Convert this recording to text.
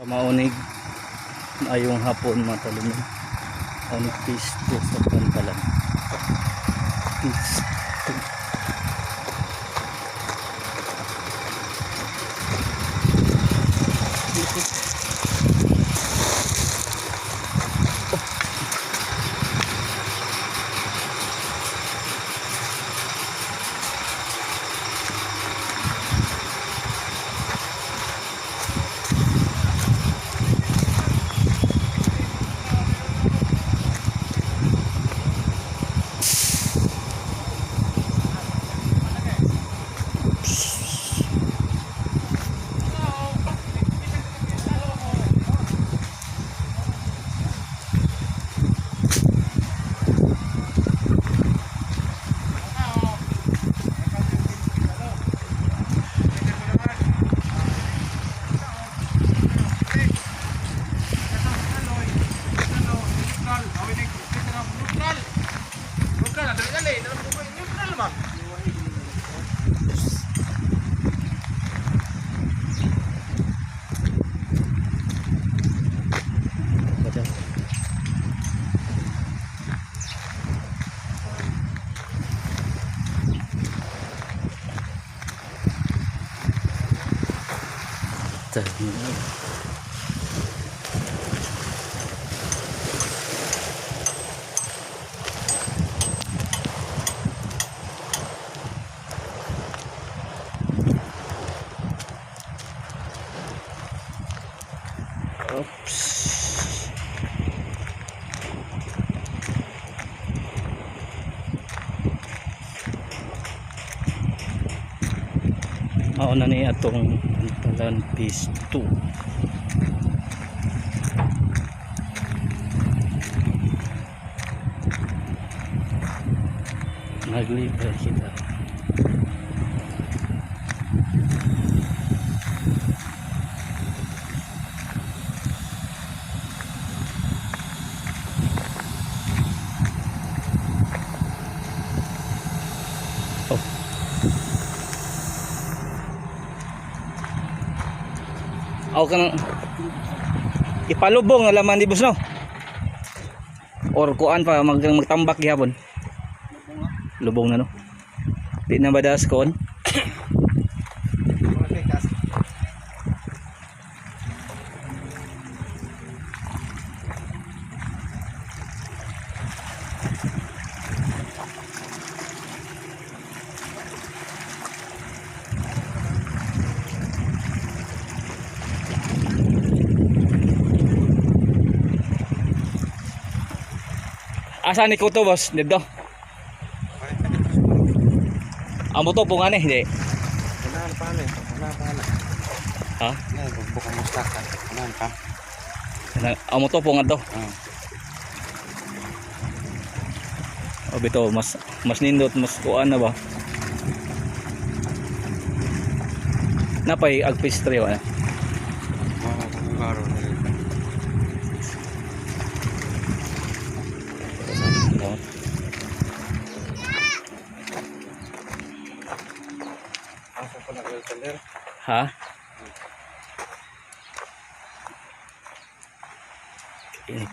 Maunig ayong hapon mga talunod. Maunig phase 2 sa Pantalan. Phase 2. Oops. Mauna ni atong Pantalan phase 2. Naglibay kita. Ako kanang ipalubong nga laman di bus no? Or kuan pa magtambak gihapon. Lubong na no. Di na badas kon. Asa ni Kuto boss? Dito. Amo to po nga ni, hindi. Unahan pa ni, unahan pa na. Ha? Nay, bukan mustaka. Unahan pa. Amo to po nga to. Ah. O bito, mas nindot, mas kuan na ba? Napay agpistre wa. Mga kungaro na rin. Asa pa nag-elsaler? Ha? Ini